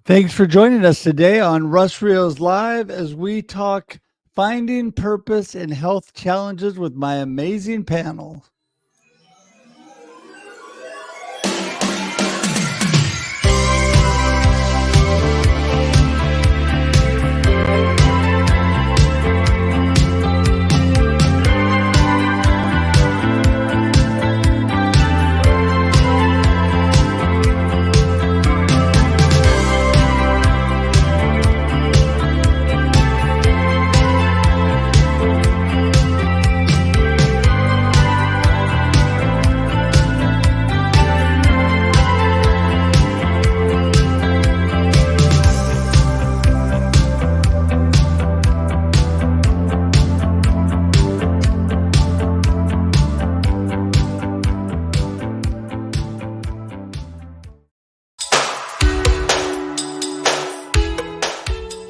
Thanks for joining us today on Russ Reels Live as we talk finding purpose in health challenges with my amazing panel.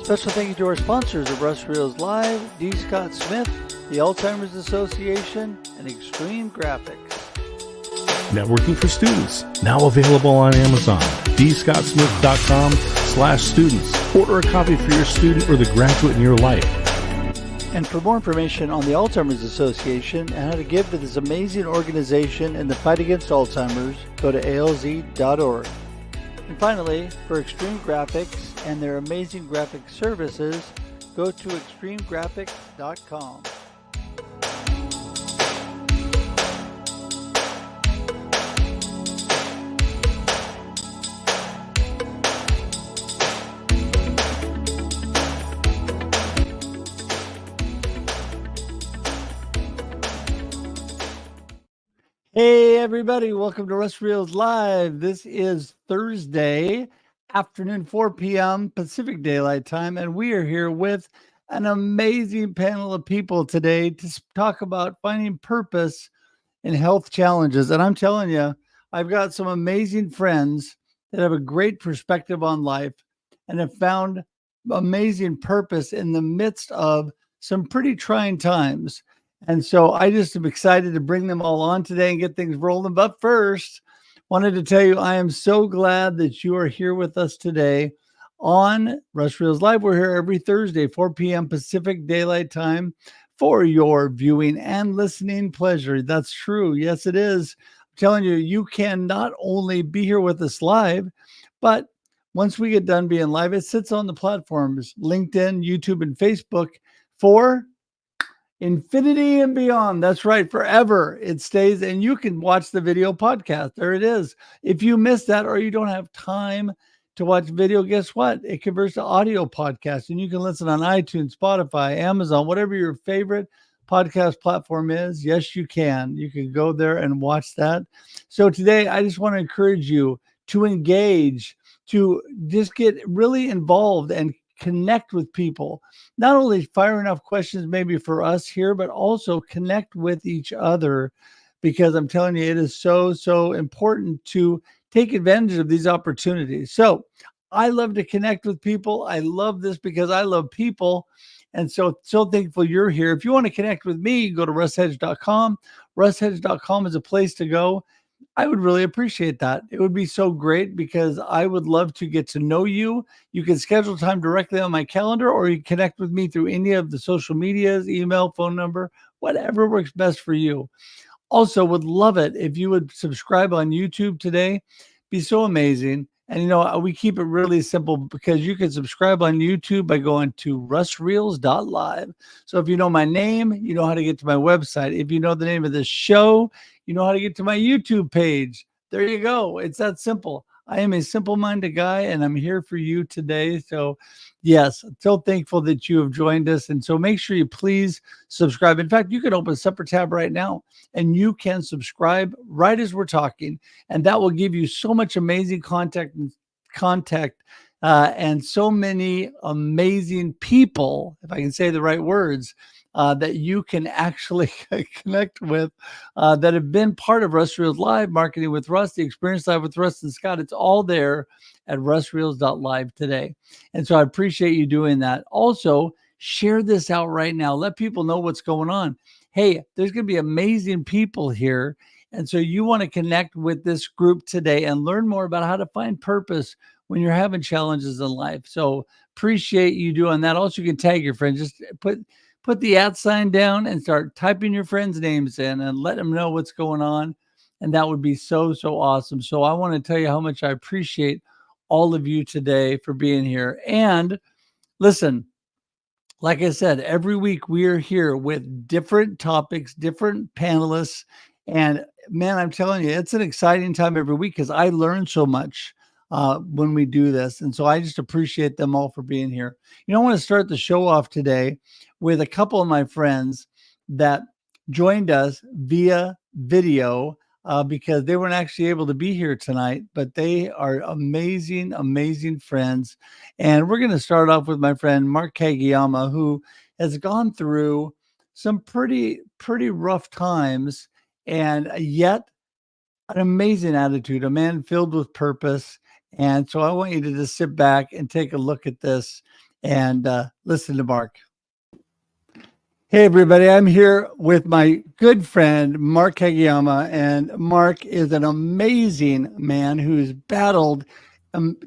Special thank you to our sponsors of Russ Reels Live, D. Scott Smith, the Alzheimer's Association, and Extreme Graphics. Networking for Students, now available on Amazon. dscottsmith.com/students. Order a copy for your student or the graduate in your life. And for more information on the Alzheimer's Association and how to give to this amazing organization in the fight against Alzheimer's, go to alz.org. And finally, for Extreme Graphics and their amazing graphic services, go to extremegraphics.com. Hey everybody, welcome to Russ Reels Live. This is Thursday afternoon, 4 p.m. Pacific Daylight Time, and we are here with an amazing panel of people today to talk about finding purpose in health challenges. And I'm telling you, I've got some amazing friends that have a great perspective on life and have found amazing purpose in the midst of some pretty trying times. And so I just am excited to bring them all on today and get things rolling. But first, wanted to tell you I am so glad that you are here with us today on Russ Reels Live. We're here every Thursday, 4 p.m. Pacific Daylight Time for your viewing and listening pleasure. That's true. Yes, it is. I'm telling you, you can not only be here with us live, but once we get done being live, it sits on the platforms, LinkedIn, YouTube, and Facebook for infinity and beyond. That's right. Forever it stays, and you can watch the video podcast. There it is. If you miss that or you don't have time to watch video, guess what? It converts to audio podcast, and you can listen on iTunes, Spotify, Amazon, whatever your favorite podcast platform is. Yes, you can. You can go there and watch that. So today, I just want to encourage you to engage, to just get really involved and connect with people, not only firing off questions maybe for us here, but also connect with each other, because I'm telling you, it is so important to take advantage of these opportunities. So I love to connect with people. I love this because I love people. And so thankful you're here. If you want to connect with me, go to russhedge.com. Russhedge.com is a place to go. I would really appreciate that. It would be so great because I would love to get to know you. You can schedule time directly on my calendar, or you can connect with me through any of the social medias, email, phone number, whatever works best for you. Also, would love it if you would subscribe on YouTube today. Be so amazing. And, we keep it really simple because you can subscribe on YouTube by going to russreels.live. So if you know my name, you know how to get to my website. If you know the name of the show, you know how to get to my YouTube page. There you go. It's that simple. I am a simple-minded guy, and I'm here for you today. So, yes, so thankful that you have joined us. And so make sure you please subscribe. In fact, you can open a separate tab right now, and you can subscribe right as we're talking. And that will give you so much amazing contact and so many amazing people, if I can say the right words, that you can actually connect with that have been part of Russ Reels Live, Marketing with Russ, the Experience Live with Russ and Scott. It's all there at russreels.live today. And so I appreciate you doing that. Also, share this out right now. Let people know what's going on. Hey, there's going to be amazing people here And so you want to connect with this group today and learn more about how to find purpose when you're having challenges in life. So appreciate you doing that. Also, you can tag your friends. Just put the @ sign down and start typing your friends' names in and let them know what's going on. And that would be so, so awesome. So I want to tell you how much I appreciate all of you today for being here. And listen, like I said, every week we are here with different topics, different panelists. And man, I'm telling you, it's an exciting time every week because I learn so much when we do this. And so I just appreciate them all for being here. I want to start the show off today with a couple of my friends that joined us via video because they weren't actually able to be here tonight, but they are amazing, amazing friends. And we're going to start off with my friend Mark Kageyama, who has gone through some pretty rough times, and yet an amazing attitude, a man filled with purpose. And so I want you to just sit back and take a look at this and listen to Mark. Hey, everybody. I'm here with my good friend, Mark Kageyama, and Mark is an amazing man who's battled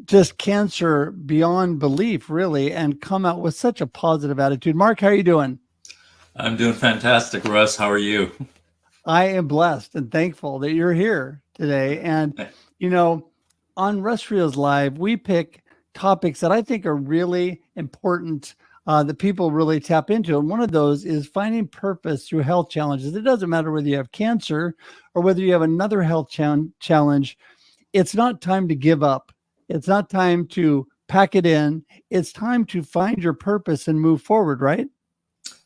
just cancer beyond belief, really, and come out with such a positive attitude. Mark, how are you doing? I'm doing fantastic, Russ. How are you? I am blessed and thankful that you're here today. And, on Russ Reels Live, we pick topics that I think are really important that people really tap into. And one of those is finding purpose through health challenges. It doesn't matter whether you have cancer or whether you have another health challenge. It's not time to give up. It's not time to pack it in. It's time to find your purpose and move forward, right?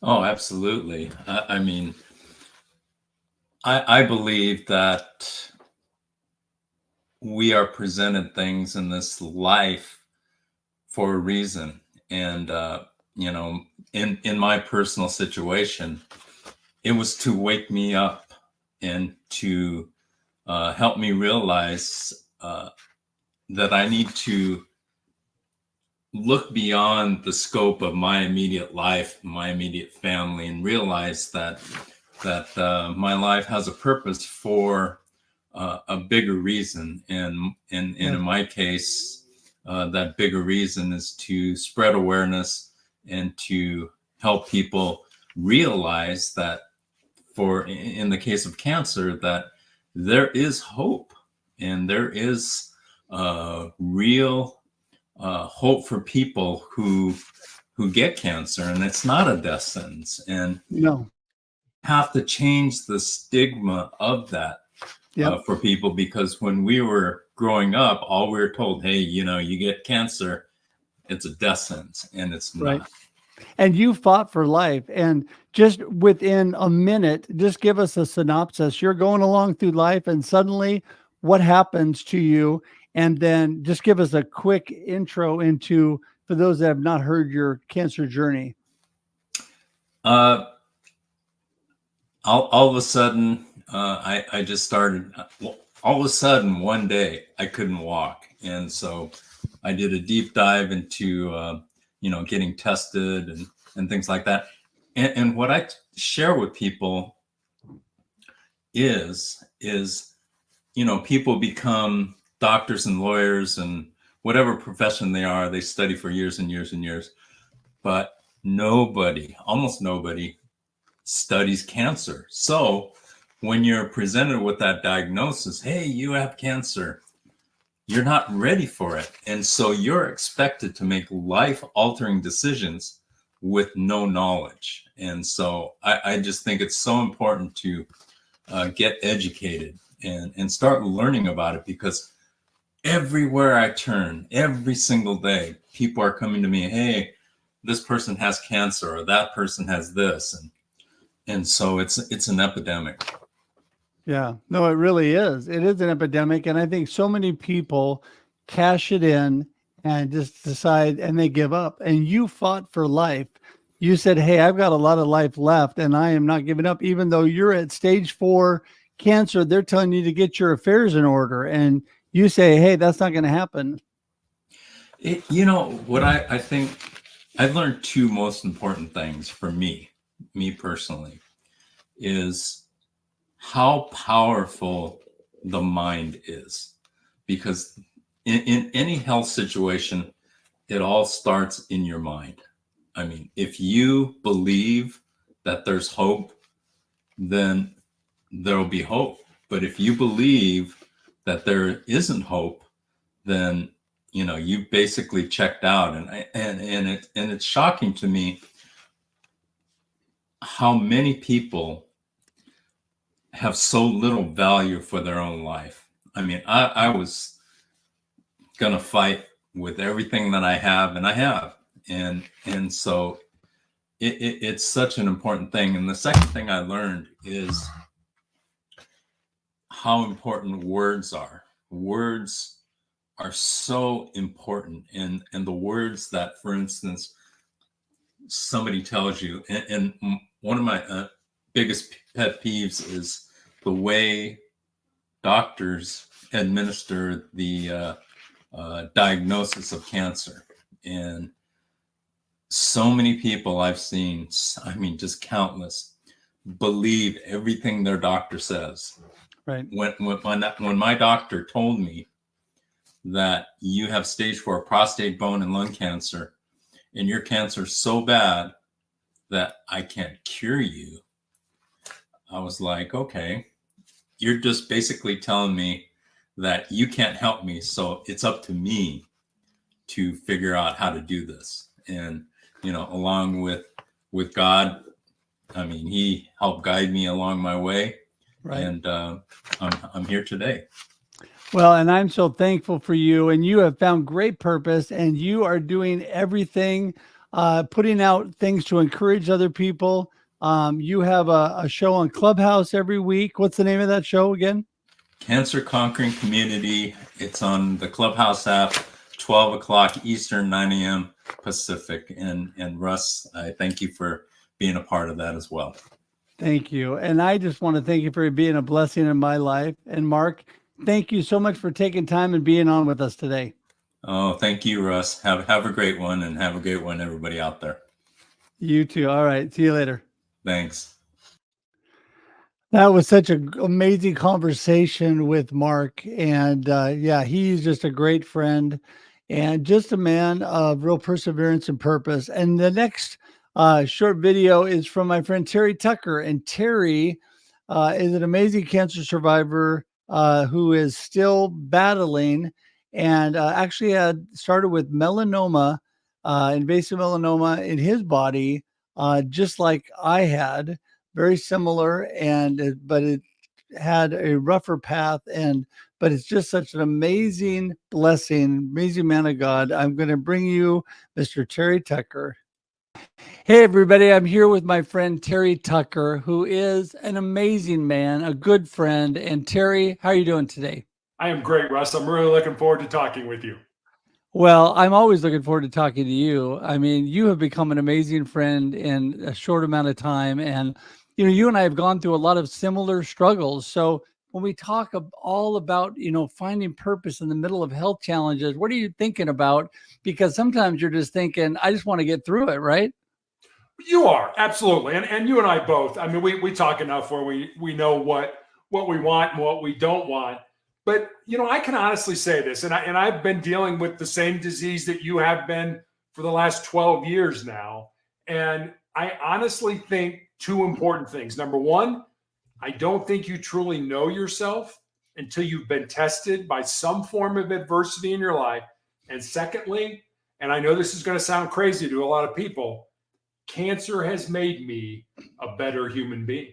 Oh, absolutely. I believe that we are presented things in this life for a reason. And, in my personal situation, it was to wake me up and to help me realize that I need to look beyond the scope of my immediate life, my immediate family, and realize that my life has a purpose for a bigger reason. And in my case, that bigger reason is to spread awareness and to help people realize that in the case of cancer, that there is hope and there is real hope for people who get cancer, and it's not a death sentence. And no, have to change the stigma of that for people, because when we were growing up, all we were told, hey, you get cancer, it's a death sentence, and it's right. not. And you fought for life. And just within a minute, just give us a synopsis. You're going along through life, and suddenly what happens to you? And then just give us a quick intro into, for those that have not heard your cancer journey. All of a sudden, I just started. All of a sudden, one day, I couldn't walk, and so I did a deep dive into getting tested and things like that. And what I share with people is people become doctors and lawyers and whatever profession they are. They study for years and years and years, but almost nobody studies cancer. So when you're presented with that diagnosis, hey, you have cancer, you're not ready for it. And so you're expected to make life-altering decisions with no knowledge. And so I just think it's so important to get educated and start learning about it, because everywhere I turn, every single day, people are coming to me, hey, this person has cancer, or that person has this. And so it's an epidemic. Yeah, no, it really is. It is an epidemic. And I think so many people cash it in and just decide, and they give up. And you fought for life. You said, hey, I've got a lot of life left and I am not giving up. Even though you're at stage 4 cancer, they're telling you to get your affairs in order. And you say, hey, that's not going to happen. What I think I've learned 2 most important things for me personally is how powerful the mind is, because in any health situation, it all starts in your mind. I mean, if you believe that there's hope, then there will be hope. But if you believe that there isn't hope, then you basically checked out. And it's shocking to me how many people have so little value for their own life. I mean, I was gonna fight with everything that I have, and I have, and so it's such an important thing. And the second thing I learned is how important words are. Words are so important, and the words that, for instance, somebody tells you, and one of my biggest pet peeves is the way doctors administer the diagnosis of cancer. And so many people I've seen, I mean, just countless, believe everything their doctor says. Right. When my doctor told me that you have stage 4 prostate, bone, and lung cancer, and your cancer is so bad that I can't cure you, I was like, okay, you're just basically telling me that you can't help me, so it's up to me to figure out how to do this. And along with God, I mean, he helped guide me along my way. Right. And I'm here today. Well, and I'm so thankful for you, and you have found great purpose, and you are doing everything, putting out things to encourage other people. You have a show on Clubhouse every week. What's the name of that show again? Cancer Conquering Community. It's on the Clubhouse app, 12 o'clock Eastern, 9 a.m. Pacific. And Russ, I thank you for being a part of that as well. Thank you. And I just want to thank you for being a blessing in my life. And Mark, thank you so much for taking time and being on with us today. Oh, thank you, Russ. Have a great one, and have a great one, everybody out there. You too. All right. See you later. Thanks. That was such an amazing conversation with Mark. And yeah, he's just a great friend and just a man of real perseverance and purpose. And the next short video is from my friend Terry Tucker. And Terry is an amazing cancer survivor who is still battling, and actually had started with melanoma, invasive melanoma in his body, just like I had. Very similar, but it had a rougher path, but it's just such an amazing blessing, amazing man of God. I'm going to bring you Mr. Terry Tucker. Hey, everybody. I'm here with my friend Terry Tucker, who is an amazing man, a good friend. And Terry, how are you doing today? I am great, Russ. I'm really looking forward to talking with you. Well, I'm always looking forward to talking to you. I mean, you have become an amazing friend in a short amount of time. And, you and I have gone through a lot of similar struggles. So when we talk all about, finding purpose in the middle of health challenges, what are you thinking about? Because sometimes you're just thinking, I just want to get through it, right? You are, absolutely. And you and I both. I mean, we talk enough where we know what we want and what we don't want. But, I can honestly say this, and I've been dealing with the same disease that you have been for the last 12 years now. And I honestly think two important things. Number one, I don't think you truly know yourself until you've been tested by some form of adversity in your life. And secondly, and I know this is going to sound crazy to a lot of people, cancer has made me a better human being.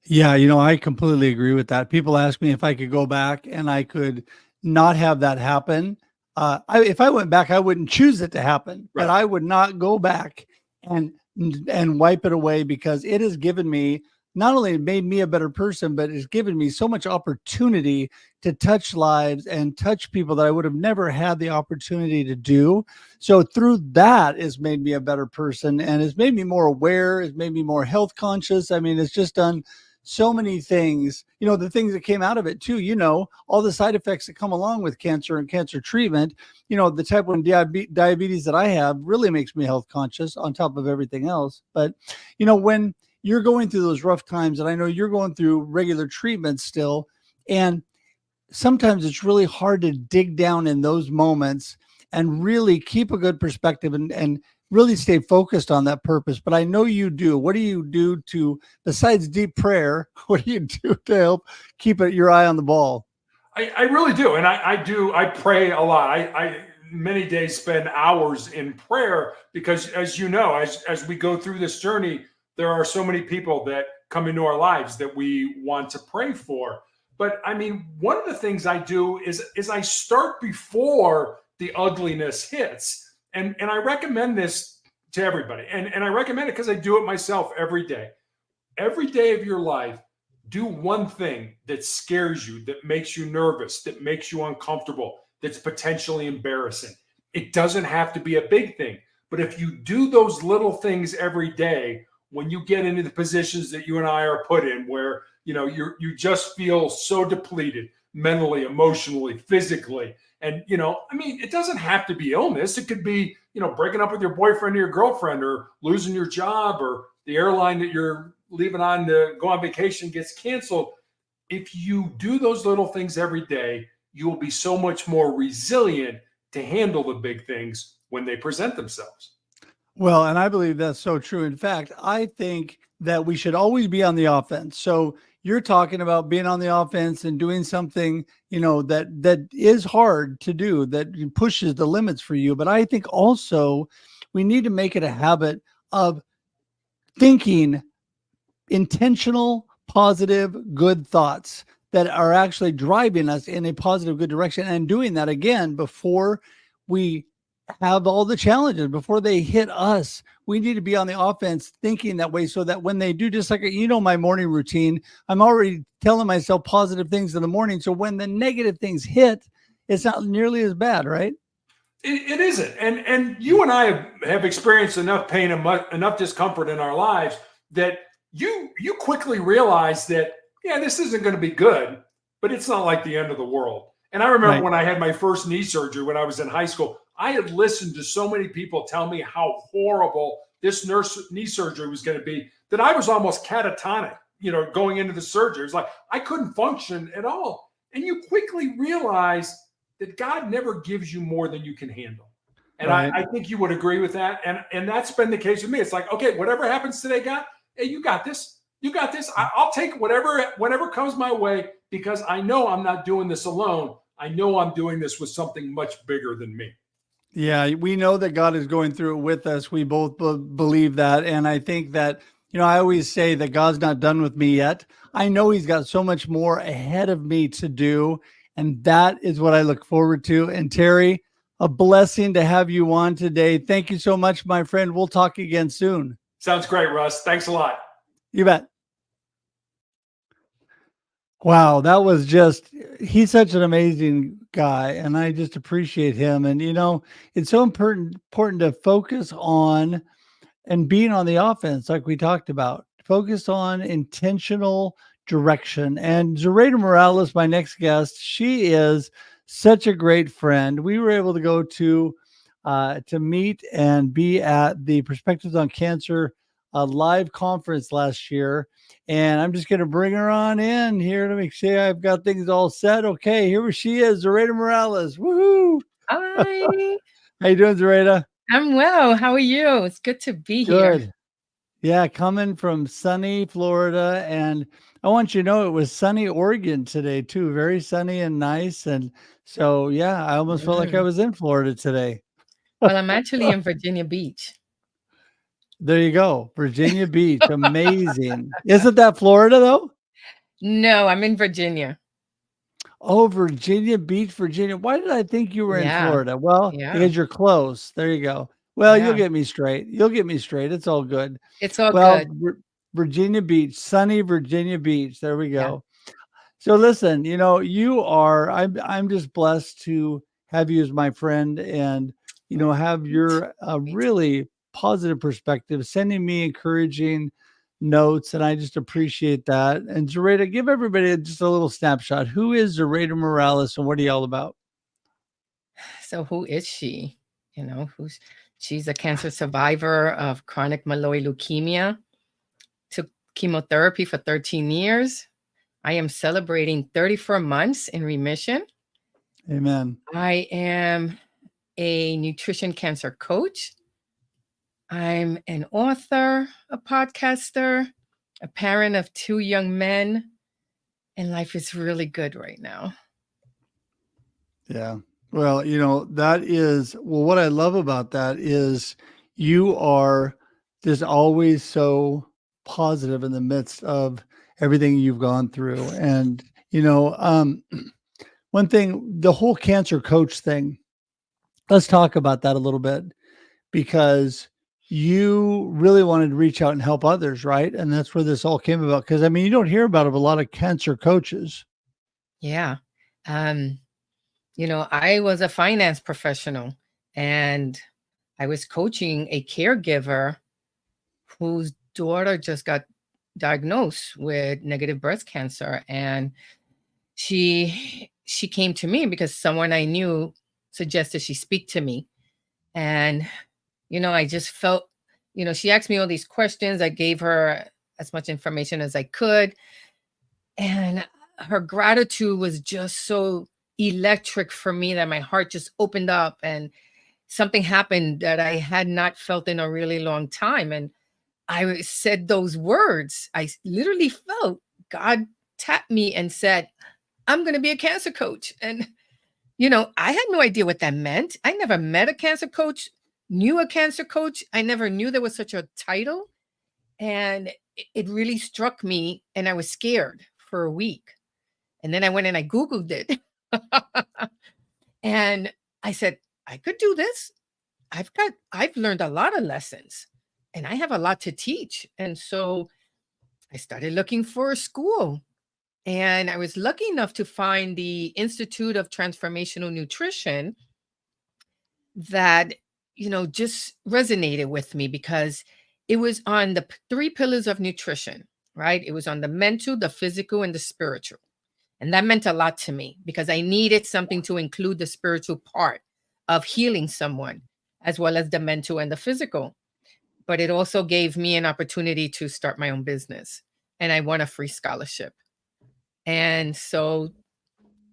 Yeah, I completely agree with that. People ask me if I could go back and I could not have that happen. If I went back, I wouldn't choose it to happen, right. But I would not go back and wipe it away, because it has given me, not only made me a better person, but it's given me so much opportunity to touch lives and touch people that I would have never had the opportunity to do. So through that, it's made me a better person, and it's made me more aware. It's made me more health conscious. I mean, it's just done so many things, the things that came out of it too, all the side effects that come along with cancer and cancer treatment, the type 1 diabetes that I have really makes me health conscious on top of everything else. But, when you're going through those rough times, and I know you're going through regular treatment still. And sometimes it's really hard to dig down in those moments and really keep a good perspective and really stay focused on that purpose. But I know you do. What do you do to, besides deep prayer, what do you do to help keep your eye on the ball? I really do. And I pray a lot. I many days spend hours in prayer because, as you know, as we go through this journey, there are so many people that come into our lives that we want to pray for. But I mean, one of the things I do is I start before the ugliness hits. And I recommend this to everybody. And I recommend it because I do it myself every day. Every day of your life, do one thing that scares you, that makes you nervous, that makes you uncomfortable, that's potentially embarrassing. It doesn't have to be a big thing. But if you do those little things every day, when you get into the positions that you and I are put in, where you just feel so depleted mentally, emotionally, physically, and I mean, it doesn't have to be illness. It could be breaking up with your boyfriend or your girlfriend, or losing your job, or the airline that you're leaving on to go on vacation gets canceled. If you do those little things every day, you will be so much more resilient to handle the big things when they present themselves. Well, and I believe that's so true. In fact, I think that we should always be on the offense. So you're talking about being on the offense and doing something, that is hard to do, that pushes the limits for you. But I think also we need to make it a habit of thinking intentional, positive, good thoughts that are actually driving us in a positive, good direction. And doing that again before we have all the challenges, before they hit us. We need to be on the offense thinking that way, so that when they do, just like my morning routine, I'm already telling myself positive things in the morning. So when the negative things hit, it's not nearly as bad, right? It isn't. And you and I have experienced enough pain and enough discomfort in our lives that you quickly realize that, this isn't going to be good, but it's not like the end of the world. And I remember when I had my first knee surgery when I was in high school, I had listened to so many people tell me how horrible this knee surgery was going to be that I was almost catatonic, going into the surgery. It was like I couldn't function at all. And you quickly realize that God never gives you more than you can handle. And I think you would agree with that. And that's been the case with me. It's like, okay, whatever happens today, God, hey, you got this. You got this. I'll take whatever comes my way, because I know I'm not doing this alone. I know I'm doing this with something much bigger than me. Yeah, we know that God is going through it with us. We both believe that. And I think that, I always say that God's not done with me yet. I know he's got so much more ahead of me to do. And that is what I look forward to. And Terry, a blessing to have you on today. Thank you so much, my friend. We'll talk again soon. Sounds great, Russ. Thanks a lot. You bet. Wow, that was he's such an amazing guy, and I just appreciate him. And, it's so important to focus on and being on the offense, like we talked about. Focus on intentional direction. And Zoraida Morales, my next guest, she is such a great friend. We were able to go to meet and be at the Perspectives on Cancer live conference last year. And I'm just going to bring her on in here to make sure I've got things all set. Okay, here she is, Zoraida Morales. Woohoo! Hi. How you doing, Zoraida? I'm well. How are you? It's good to be here. Good. Yeah, coming from sunny Florida. And I want you to know it was sunny Oregon today, too. Very sunny and nice. And so, yeah, I almost felt like I was in Florida today. Well, I'm actually in Virginia Beach. There you go. Virginia Beach. Amazing. Isn't that Florida, though? No, I'm in Virginia. Oh, Virginia Beach, Virginia. Why did I think you were in Florida? Well, because you're close. There you go. Well, you'll get me straight. It's all good. It's all good. Virginia Beach, sunny Virginia Beach. There we go. Yeah. So listen, I'm just blessed to have you as my friend, and, have your really positive perspective, sending me encouraging notes, and I just appreciate that. And Zoraida, give everybody just a little snapshot. Who is Zoraida Morales, and what are you all about? So who is she? She's a cancer survivor of chronic myeloid leukemia. Took chemotherapy for 13 years. I am celebrating 34 months in remission. Amen. I am a nutrition cancer coach. I'm an author, a podcaster, a parent of 2 young men, and life is really good right now. Yeah. Well, that is, what I love about that is you are just always so positive in the midst of everything you've gone through. And, one thing, the whole cancer coach thing, let's talk about that a little bit, because you really wanted to reach out and help others, right? And that's where this all came about. Because, you don't hear about a lot of cancer coaches. Yeah. I was a finance professional, and I was coaching a caregiver whose daughter just got diagnosed with negative breast cancer. And she came to me because someone I knew suggested she speak to me. And, I just felt, she asked me all these questions. I gave her as much information as I could. And her gratitude was just so electric for me that my heart just opened up, and something happened that I had not felt in a really long time. And I said those words. I literally felt God tap me and said, I'm going to be a cancer coach. And, I had no idea what that meant. I never met a cancer coach, knew a cancer coach. I never knew there was such a title. And it really struck me, and I was scared for a week. And then I went and I Googled it. And I said, I could do this. I've learned a lot of lessons, and I have a lot to teach. And so I started looking for a school, and I was lucky enough to find the Institute of Transformational Nutrition that, just resonated with me, because it was on the 3 pillars of nutrition, right? It was on the mental, the physical, and the spiritual. And that meant a lot to me, because I needed something to include the spiritual part of healing someone, as well as the mental and the physical. But it also gave me an opportunity to start my own business, and I won a free scholarship. And so,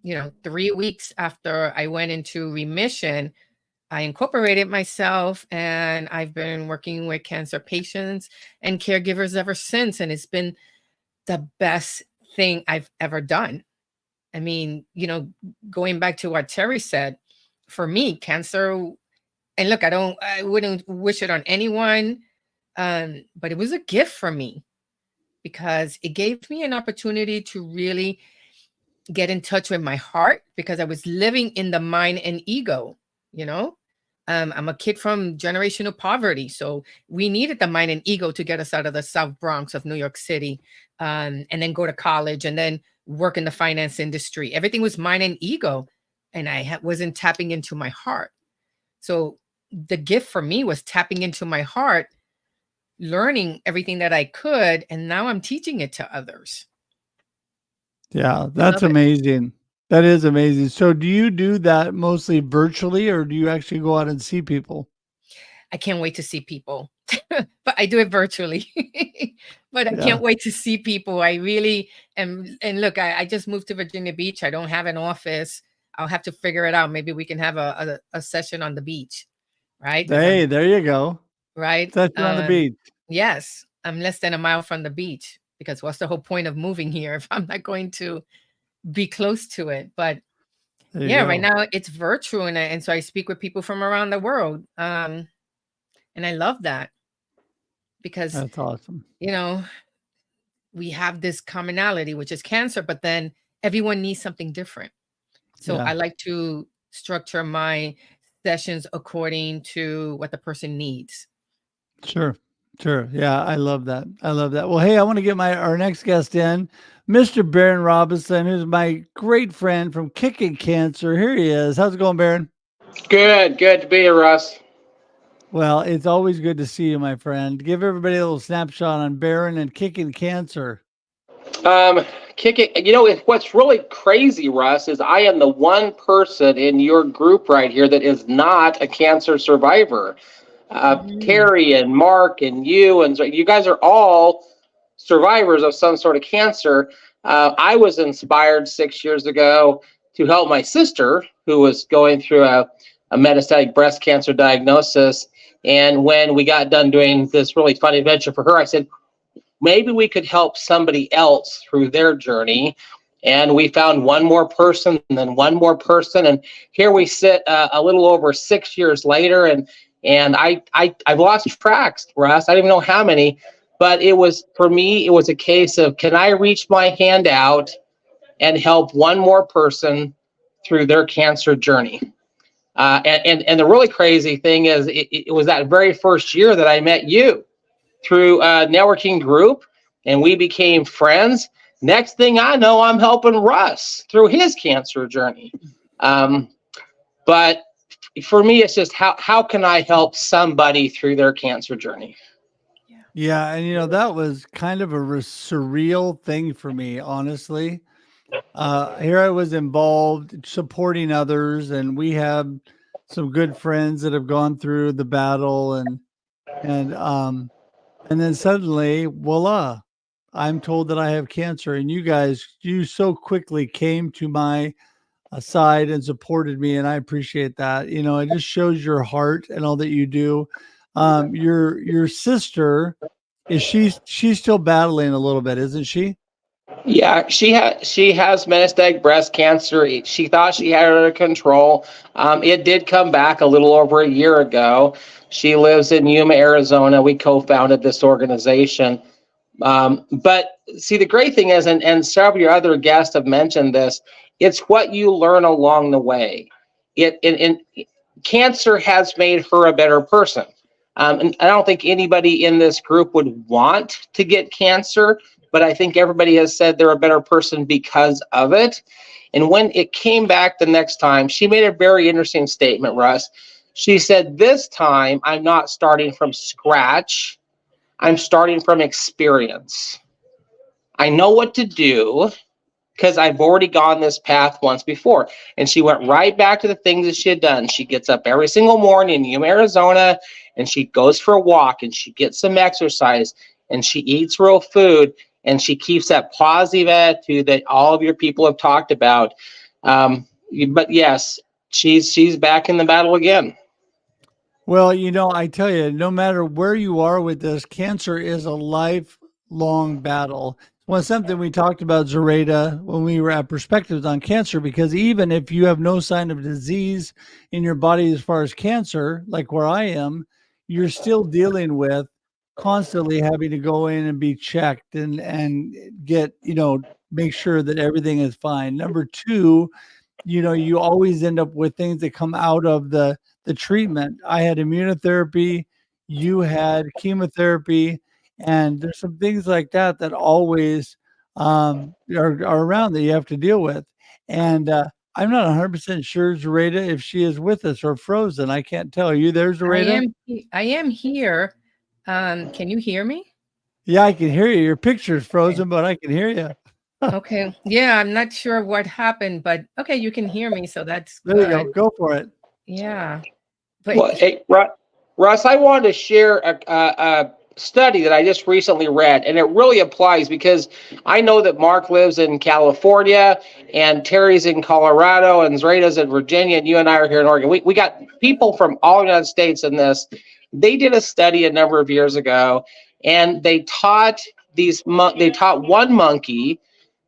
3 weeks after I went into remission, I incorporated myself, and I've been working with cancer patients and caregivers ever since. And it's been the best thing I've ever done. Going back to what Terry said, for me, cancer, and look, I wouldn't wish it on anyone, but it was a gift for me, because it gave me an opportunity to really get in touch with my heart, because I was living in the mind and ego, I'm a kid from generational poverty. So we needed the mind and ego to get us out of the South Bronx of New York City, and then go to college and then work in the finance industry. Everything was mind and ego, and I wasn't tapping into my heart. So the gift for me was tapping into my heart, learning everything that I could, and now I'm teaching it to others. Yeah, that's amazing. That is amazing. So do you do that mostly virtually, or do you actually go out and see people? I can't wait to see people, but I do it virtually. But I can't wait to see people. I really am. And look, I just moved to Virginia Beach. I don't have an office. I'll have to figure it out. Maybe we can have a session on the beach, right? Hey, there you go. Right. Session on the beach. Yes. I'm less than a mile from the beach, because what's the whole point of moving here if I'm not going to be close to it? But right now it's virtual, and so I speak with people from around the world, and I love that, because that's awesome. We have this commonality, which is cancer, but then everyone needs something different. So I like to structure my sessions according to what the person needs. Sure. Yeah, I love that. Well, hey, I want to get our next guest in, Mr. Baron Robison, who's my great friend from Kicking Cancer. Here he is. How's it going, Baron? Good to be here, Russ. Well, it's always good to see you, my friend. Give everybody a little snapshot on Baron and Kicking Cancer. What's really crazy, Russ, is I am the one person in your group right here that is not a cancer survivor. Terry and Mark and you guys are all survivors of some sort of cancer. I was inspired 6 years ago to help my sister, who was going through a metastatic breast cancer diagnosis. And when we got done doing this really fun adventure for her, I said, maybe we could help somebody else through their journey. And we found one more person, and then one more person, and here we sit a little over 6 years later, and I've lost tracks, Russ. I don't even know how many, but it was, for me, it was a case of, can I reach my hand out and help one more person through their cancer journey? And the really crazy thing is, it was that very first year that I met you through a networking group, and we became friends. Next thing I know, I'm helping Russ through his cancer journey. But for me, it's just how can I help somebody through their cancer journey? Yeah, and that was kind of a surreal thing for me, honestly. Here I was involved supporting others, and we have some good friends that have gone through the battle, and then suddenly, voila, I'm told that I have cancer, and you so quickly came to my side and supported me, and I appreciate that. It just shows your heart and all that you do. Your sister, she's still battling a little bit, isn't she? Yeah, she has metastatic breast cancer. She thought she had it under control. It did come back a little over a year ago. She lives in Yuma, Arizona. We co-founded this organization. But see, the great thing is, and several of your other guests have mentioned this, it's what you learn along the way. Cancer has made her a better person. And I don't think anybody in this group would want to get cancer, but I think everybody has said they're a better person because of it. And when it came back the next time, she made a very interesting statement, Russ. She said, this time I'm not starting from scratch. I'm starting from experience. I know what to do because I've already gone this path once before. And she went right back to the things that she had done. She gets up every single morning in Yuma, Arizona, and she goes for a walk, and she gets some exercise, and she eats real food, and she keeps that positive attitude that all of your people have talked about. But yes, she's back in the battle again. Well, I tell you, no matter where you are with this, cancer is a lifelong battle. Well, something we talked about, Zoraida, when we were at Perspectives on Cancer, because even if you have no sign of disease in your body as far as cancer, like where I am, you're still dealing with constantly having to go in and be checked and get, make sure that everything is fine. Number two, you always end up with things that come out of the treatment. I had immunotherapy, you had chemotherapy, and there's some things like that always are around that you have to deal with. And I'm not 100% sure, Zoraida, if she is with us or frozen. I can't tell. Are you there, Zoraida? I am here. Can you hear me? Yeah, I can hear you. Your picture's frozen, but I can hear you. Okay. Yeah, I'm not sure what happened, but okay, you can hear me, so that's There good. you go. Go for it. Yeah. But Well, hey, Russ, I wanted to share a study that I just recently read, and it really applies because I know that Mark lives in California, and Terry's in Colorado, and Zoraida's in Virginia, and you and I are here in Oregon. We got people from all the United States in this. They did a study a number of years ago, and they taught one monkey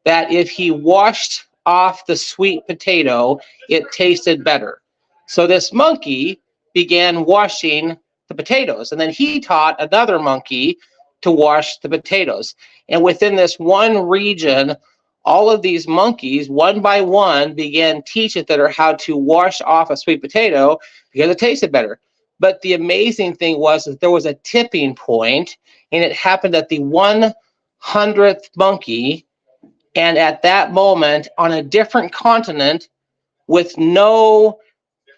that if he washed off the sweet potato, it tasted better. So this monkey began washing the potatoes, and then he taught another monkey to wash the potatoes. And within this one region, all of these monkeys, one by one, began teaching each other how to wash off a sweet potato because it tasted better. But the amazing thing was that there was a tipping point, and it happened at the 100th monkey. And at that moment, on a different continent, with no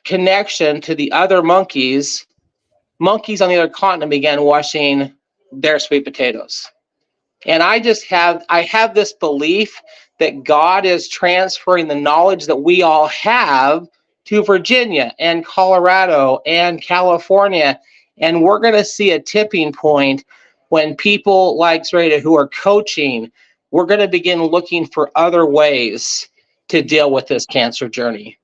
connection to the other monkeys on the other continent began washing their sweet potatoes. And I have this belief that God is transferring the knowledge that we all have to Virginia and Colorado and California. And we're going to see a tipping point when people like Zoraida who are coaching, we're going to begin looking for other ways to deal with this cancer journey.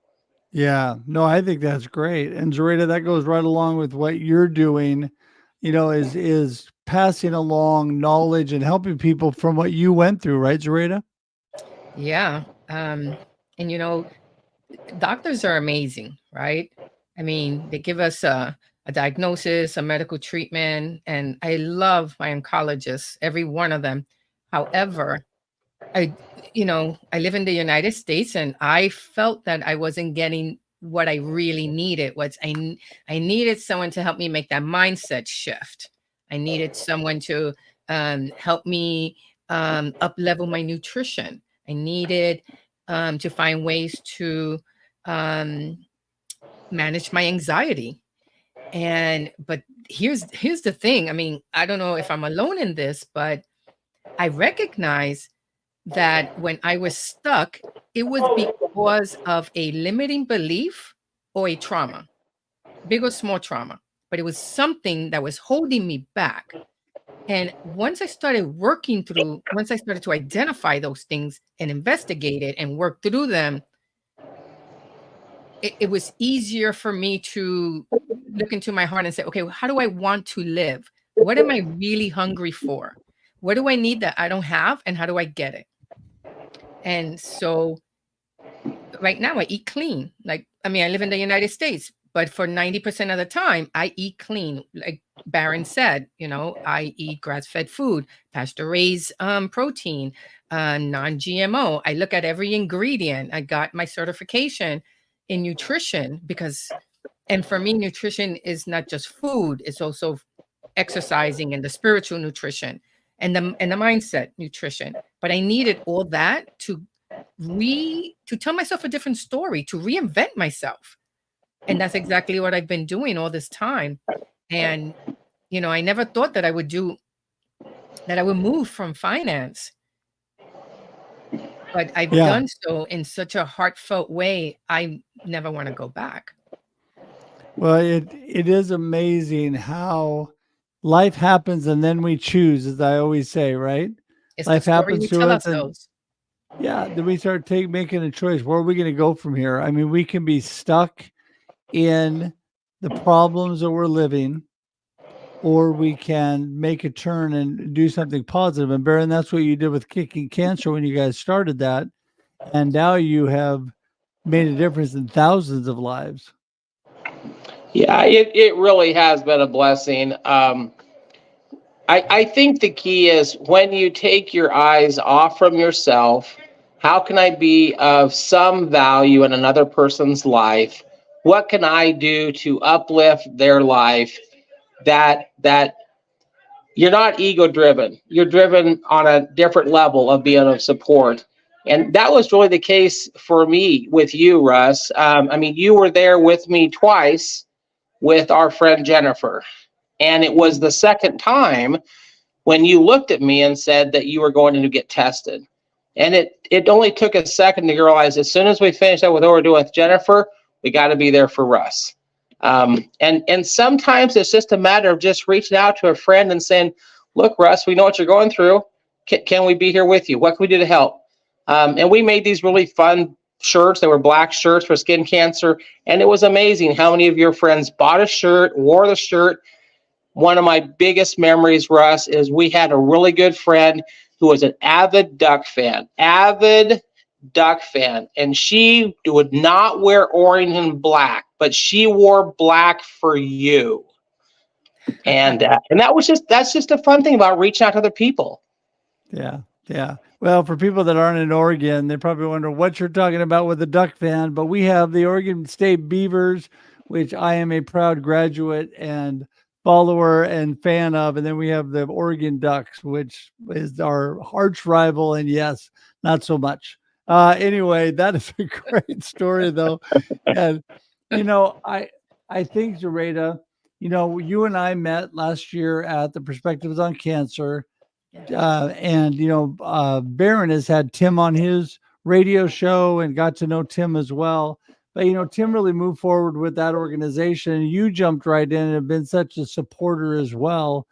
Yeah, no, I think that's great. And Zoraida, that goes right along with what you're doing, is passing along knowledge and helping people from what you went through, right, Zoraida? Yeah. And doctors are amazing, right? I mean, they give us a diagnosis, a medical treatment, and I love my oncologists, every one of them. However, I live in the United States, and I felt that I wasn't getting what I really needed. I needed someone to help me make that mindset shift. I needed someone to help me up level my nutrition. I needed to find ways to manage my anxiety. But here's the thing. I mean, I don't know if I'm alone in this, but I recognize that when I was stuck, it was because of a limiting belief or a trauma, big or small trauma, but it was something that was holding me back. And once I started to identify those things and investigate it and work through them, it was easier for me to look into my heart and say, okay, well, how do I want to live? What am I really hungry for? What do I need that I don't have? And how do I get it? And so right now I eat clean. I live in the United States, but for 90% of the time I eat clean. Like Baron said, I eat grass-fed food, pasture-raised protein, non-GMO. I look at every ingredient. I got my certification in nutrition and for me, nutrition is not just food. It's also exercising and the spiritual nutrition and the mindset nutrition. But I needed all that to tell myself a different story, to reinvent myself. And that's exactly what I've been doing all this time. And, I never thought that I would move from finance. But I've done so in such a heartfelt way. I never want to go back. Well, it is amazing how life happens and then we choose, as I always say, right? It's life the story happens we to tell us ourselves. then we start making a choice. Where are we going to go from here? I mean, we can be stuck in the problems that we're living, or we can make a turn and do something positive. And Baron, that's what you did with Kicking Cancer when you guys started that. And now you have made a difference in thousands of lives. Yeah, it really has been a blessing. I think the key is when you take your eyes off from yourself, how can I be of some value in another person's life? What can I do to uplift their life? That you're not ego driven. You're driven on a different level of being of support. And that was really the case for me with you, Russ. You were there with me twice with our friend Jennifer. And it was the second time when you looked at me and said that you were going to get tested. And it only took a second to realize as soon as we finished up with what we're doing with Jennifer, we got to be there for Russ. And sometimes it's just a matter of just reaching out to a friend and saying, look, Russ, we know what you're going through. Can we be here with you? What can we do to help? And we made these really fun shirts. They were black shirts for skin cancer. And it was amazing how many of your friends bought a shirt, wore the shirt. One of my biggest memories, Russ, is we had a really good friend who was an avid duck fan. And she would not wear orange and black, but she wore black for you. And that's just a fun thing about reaching out to other people. Yeah. Well, for people that aren't in Oregon, they probably wonder what you're talking about with the duck fan, but we have the Oregon State Beavers, which I am a proud graduate and follower and fan of. And then we have the Oregon Ducks, which is our arch rival. And yes, not so much. Anyway, that is a great story though. And, I think, Zoraida, you and I met last year at the Perspectives on Cancer. Baron has had Tim on his radio show and got to know Tim as well. But, Tim really moved forward with that organization. You jumped right in and have been such a supporter as well.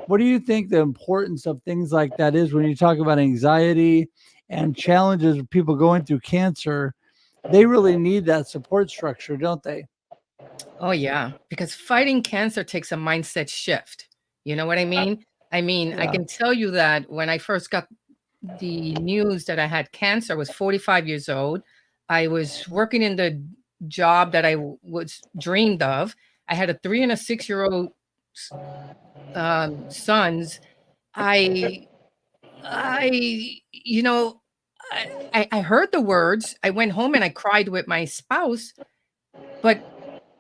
What do you think the importance of things like that is when you talk about anxiety and challenges of people going through cancer? They really need that support structure, don't they? Oh, yeah, because fighting cancer takes a mindset shift. You know what I mean? I mean, I Yeah. can tell you that when I first got the news that I had cancer, I was 45 years old. I was working in the job that I was dreamed of. I had a 3 and a 6-year-old sons. I, you know, I heard the words. I went home and I cried with my spouse, but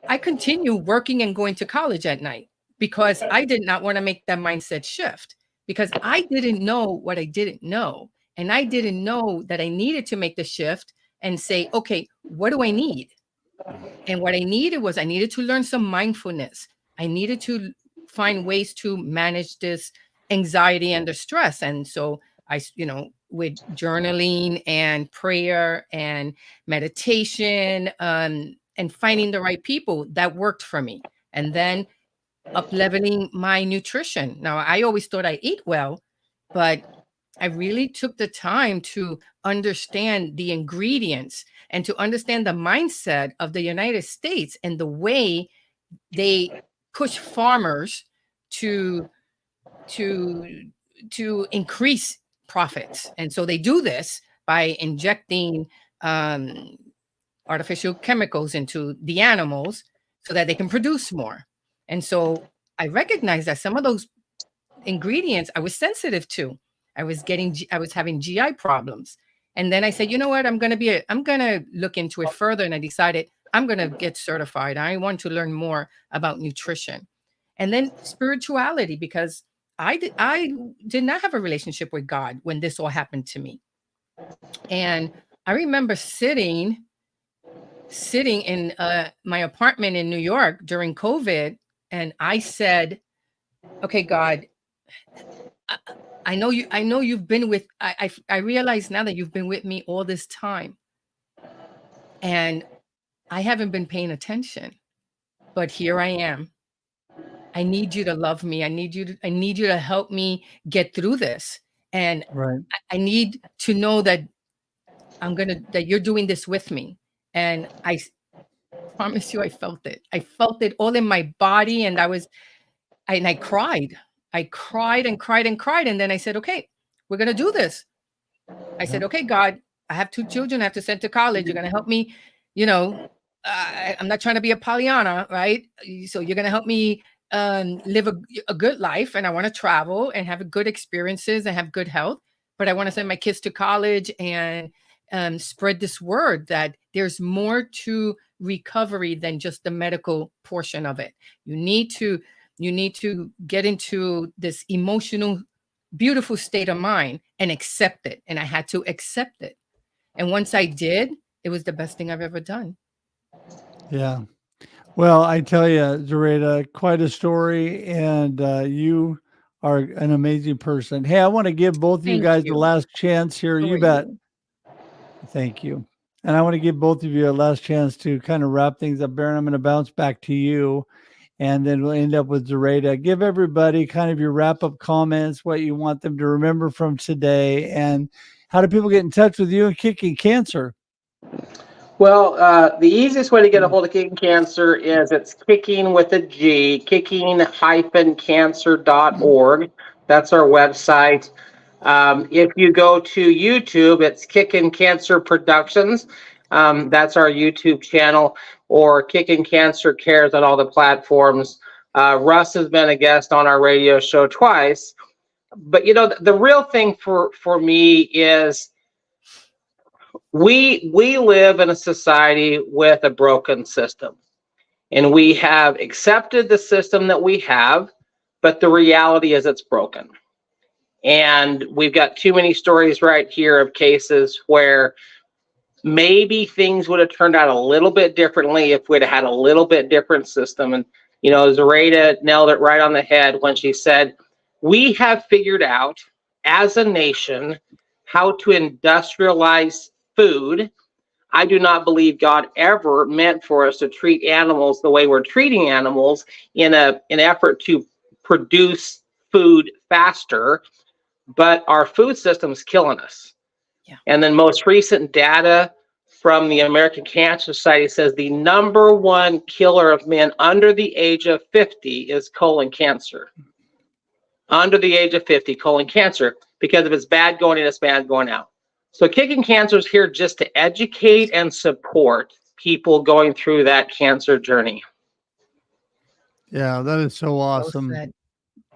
I continue working and going to college at night because I did not want to make that mindset shift because I didn't know what I didn't know. And I didn't know that I needed to make the shift and say, okay, what do I need? And what I needed was I needed to learn some mindfulness. I needed to find ways to manage this anxiety and the stress. And so I, with journaling and prayer and meditation, and finding the right people, that worked for me. And then up leveling my nutrition. Now, I always thought I ate well, but I really took the time to understand the ingredients and to understand the mindset of the United States and the way they push farmers to to increase profits. And so they do this by injecting artificial chemicals into the animals so that they can produce more. And so I recognized that some of those ingredients I was sensitive to. I was having GI problems. And then I said, you know what, I'm going to look into it further. And I decided I'm going to get certified. I want to learn more about nutrition. And then spirituality, because I did not have a relationship with God when this all happened to me. And I remember sitting in my apartment in New York during COVID. And I said, okay, God, I know you've been with, I realize now that you've been with me all this time. And I haven't been paying attention, but here I am. I need you to love me. I need you to help me get through this. And Right. I need to know that that you're doing this with me. And I promise you, I felt it. I felt it all in my body. And I cried. I cried and cried and cried. And then I said, okay, we're going to do this. I said, okay, God, I have 2 children I have to send to college. You're going to help me, I'm not trying to be a Pollyanna, right? So you're going to help me live a good life. And I want to travel and have good experiences and have good health. But I want to send my kids to college and spread this word that there's more to recovery than just the medical portion of it. You need to get into this emotional, beautiful state of mind and accept it. And I had to accept it. And once I did, it was the best thing I've ever done. Yeah. Well, I tell you, Zoraida, quite a story, and you are an amazing person. Hey, I want to give both of you Thank guys the you. last chance here. So You are bet. you. Thank you. And I want to give both of you a last chance to kind of wrap things up. Baron, I'm going to bounce back to you, and then we'll end up with Zoraida. Give everybody kind of your wrap-up comments, what you want them to remember from today, and how do people get in touch with you and Kicking Cancer? Well, the easiest way to get a hold of Kicking Cancer is it's kicking with a G, kicking-cancer.org. That's our website. If you go to YouTube, it's Kicking Cancer Productions. That's our YouTube channel, or Kicking Cancer Cares on all the platforms. Russ has been a guest on our radio show twice. But, the real thing for me is we live in a society with a broken system, and we have accepted the system that we have, but the reality is it's broken. And we've got too many stories right here of cases where maybe things would have turned out a little bit differently if we'd have had a little bit different system. And, Zoraida nailed it right on the head when she said, we have figured out as a nation how to industrialize food. I do not believe God ever meant for us to treat animals the way we're treating animals in an effort to produce food faster, but our food system is killing us. Yeah. And then most recent data from the American Cancer Society says the number one killer of men under the age of 50 is colon cancer. Under the age of 50, colon cancer, because if it's bad going in, it's bad going out. So Kicking Cancer is here just to educate and support people going through that cancer journey. Yeah, that is so awesome. said.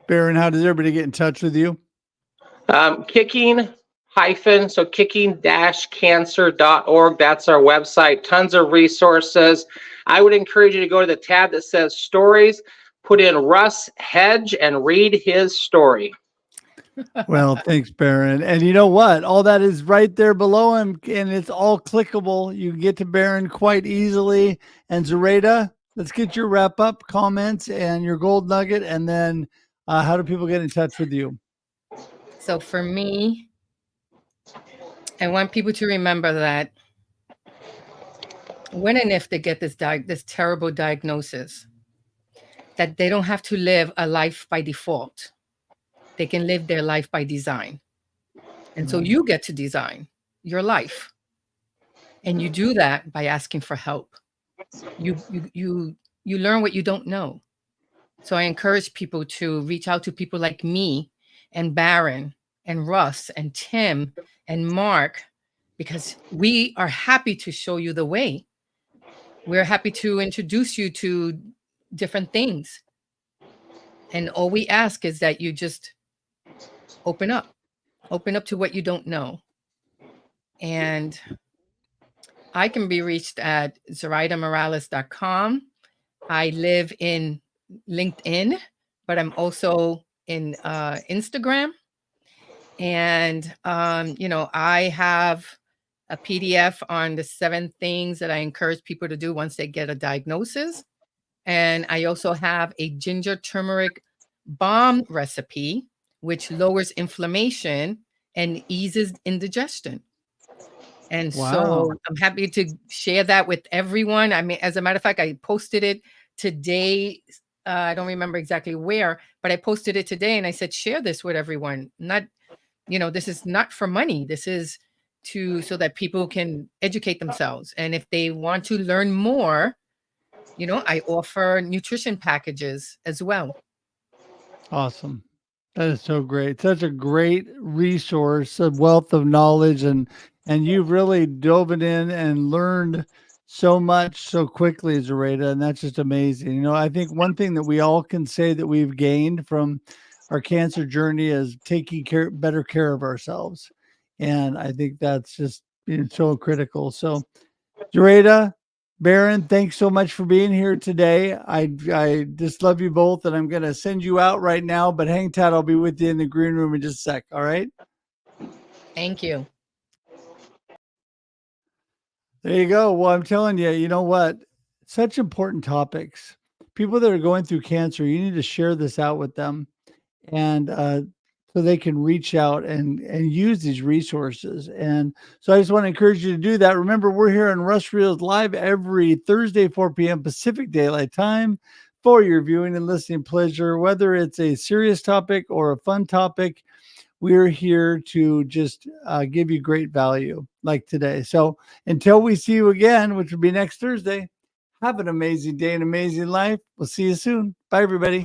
Baron, how does everybody get in touch with you? Kicking-cancer.org. That's our website. Tons of resources. I would encourage you to go to the tab that says stories, put in Russ Hedge, and read his story. Well, thanks, Baron. And you know what? All that is right there below him, and it's all clickable. You can get to Baron quite easily. And Zoraida, let's get your wrap up comments and your gold nugget, and then how do people get in touch with you? So for me, I want people to remember that when and if they get this terrible diagnosis, that they don't have to live a life by default. They can live their life by design. And so you get to design your life. And you do that by asking for help. You learn what you don't know. So I encourage people to reach out to people like me and Baron and Russ and Tim and Mark, because we are happy to show you the way. We're happy to introduce you to different things. And all we ask is that you just open up to what you don't know. And I can be reached at zoraidamorales.com. I live in LinkedIn, but I'm also in Instagram. And, I have a PDF on the 7 things that I encourage people to do once they get a diagnosis. And I also have a ginger turmeric balm recipe, which lowers inflammation and eases indigestion. And so I'm happy to share that with everyone. I mean, as a matter of fact, I posted it today. I don't remember exactly where, but I posted it today and I said, share this with everyone. Not, this is not for money. This is so that people can educate themselves. And if they want to learn more, I offer nutrition packages as well. Awesome. That is so great. Such a great resource, a wealth of knowledge, and you've really dove in and learned so much so quickly, Zoraida, and that's just amazing. I think one thing that we all can say that we've gained from our cancer journey is taking better care of ourselves. And I think that's just so critical. So, Zoraida, Baron, thanks so much for being here today. I just love you both, and I'm going to send you out right now, but hang tight. I'll be with you in the green room in just a sec. All right? Thank you. There you go. Well, I'm telling you, you know what? Such important topics. People that are going through cancer, you need to share this out with them, and so they can reach out and use these resources. And so I just want to encourage you to do that. Remember, we're here on Russ Reels Live every Thursday, 4 p.m. Pacific Daylight Time for your viewing and listening pleasure. Whether it's a serious topic or a fun topic, we're here to just give you great value like today. So until we see you again, which will be next Thursday, have an amazing day and amazing life. We'll see you soon. Bye, everybody.